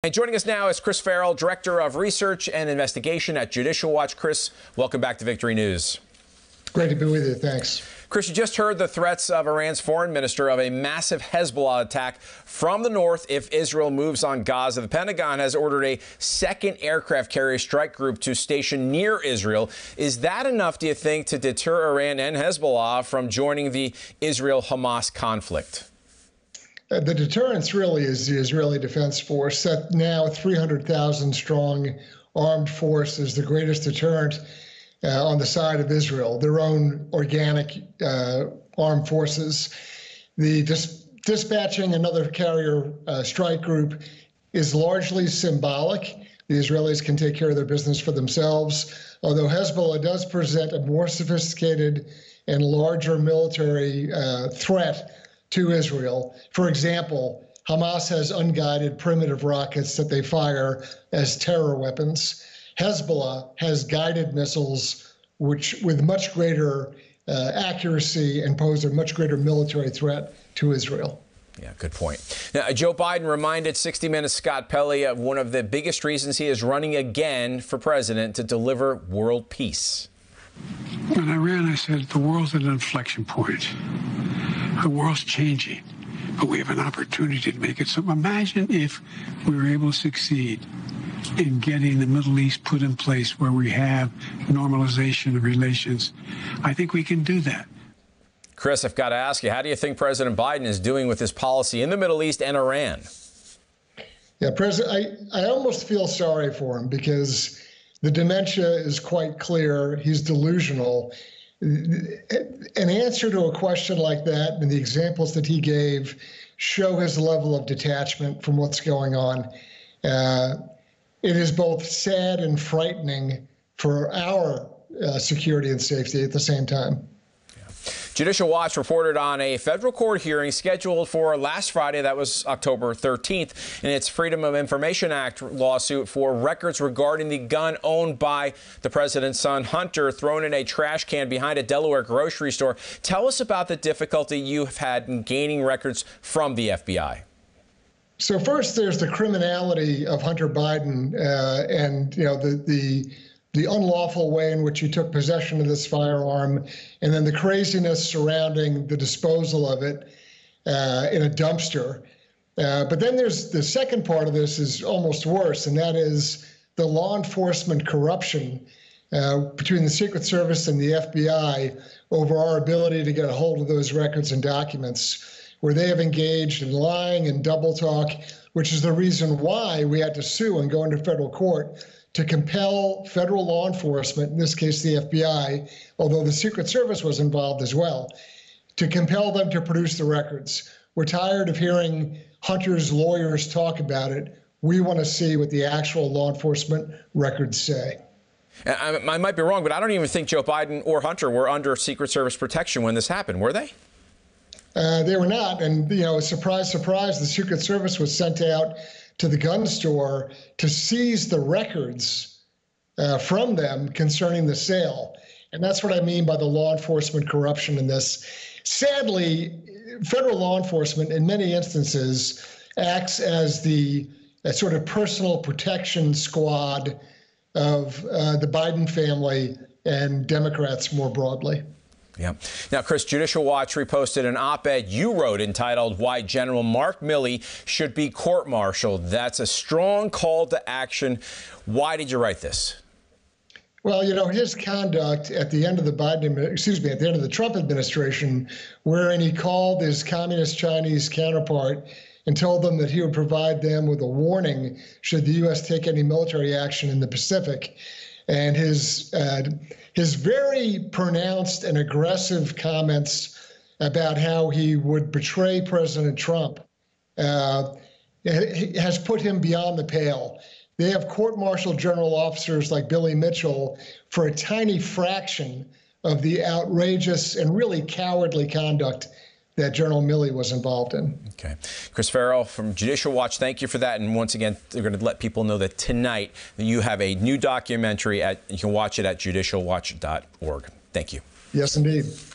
And joining us now is Chris Farrell, Director of Research and Investigation at Judicial Watch. Chris, welcome back to Victory News. Great to be with you. Thanks. Chris, you just heard the threats of Iran's foreign minister of a massive Hezbollah attack from the north if Israel moves on Gaza. The Pentagon has ordered a second aircraft carrier strike group to station near Israel. Is that enough, do you think, to deter Iran and Hezbollah from joining the Israel-Hamas conflict? The deterrence really is the Israeli Defense Force. That now 300,000 strong armed force is the greatest deterrent on the side of Israel, their own organic armed forces. The dispatching another carrier strike group is largely symbolic. The Israelis can take care of their business for themselves, although Hezbollah does present a more sophisticated and larger military threat to Israel. For example, Hamas has unguided primitive rockets that they fire as terror weapons. Hezbollah has guided missiles which with much greater accuracy and pose a much greater military threat to Israel. Yeah, good point. Now, Joe Biden reminded 60 Minutes' Scott Pelley of one of the biggest reasons he is running again for president: to deliver world peace. When I ran, I said, the world's at an inflection point. The world's changing, but we have an opportunity to make it. So imagine if we were able to succeed in getting the Middle East put in place where we have normalization of relations. I think we can do that. Chris, I've got to ask you, how do you think President Biden is doing with his policy in the Middle East and Iran? Yeah, President, I almost feel sorry for him because the dementia is quite clear. He's delusional. An answer to a question like that and the examples that he gave show his level of detachment from what's going on. It is both sad and frightening for our security and safety at the same time. Judicial Watch reported on a federal court hearing scheduled for last Friday, that was October 13th, in its Freedom of Information Act lawsuit for records regarding the gun owned by the president's son, Hunter, thrown in a trash can behind a Delaware grocery store. Tell us about the difficulty you've had in gaining records from the FBI. So first, there's the criminality of Hunter Biden and, you know, the unlawful way in which he took possession of this firearm, and then the craziness surrounding the disposal of it in a dumpster. But then there's the second part of this is almost worse, and that is the law enforcement corruption between the Secret Service and the FBI over our ability to get a hold of those records and documents, where they have engaged in lying and double talk, which is the reason why we had to sue and go into federal court to compel federal law enforcement, in this case the FBI, although the Secret Service was involved as well, to compel them to produce the records. We're tired of hearing Hunter's lawyers talk about it. We want to see what the actual law enforcement records say. I might be wrong, but I don't even think Joe Biden or Hunter were under Secret Service protection when this happened, were they? They were not. And, you know, surprise, surprise, the Secret Service was sent out to the gun store to seize the records from them concerning the sale. And that's what I mean by the law enforcement corruption in this. Sadly, federal law enforcement in many instances acts as the sort of personal protection squad of the Biden family and Democrats more broadly. Yeah. Now, Chris, Judicial Watch reposted an op-ed you wrote entitled "Why General Mark Milley Should Be Court-Martialed." That's a strong call to action. Why did you write this? Well, you know, his conduct at the end of the at the end of the Trump administration, wherein he called his communist Chinese counterpart and told them that he would provide them with a warning should the U.S. take any military action in the Pacific, and his very pronounced and aggressive comments about how he would betray President Trump has put him beyond the pale. They have court-martial general officers like Billy Mitchell for a tiny fraction of the outrageous and really cowardly conduct that General Milley was involved in. Okay. Chris Farrell from Judicial Watch, thank you for that. And once again, we're going to let people know that tonight you have a new documentary. You can watch it at judicialwatch.org. Thank you. Yes, indeed.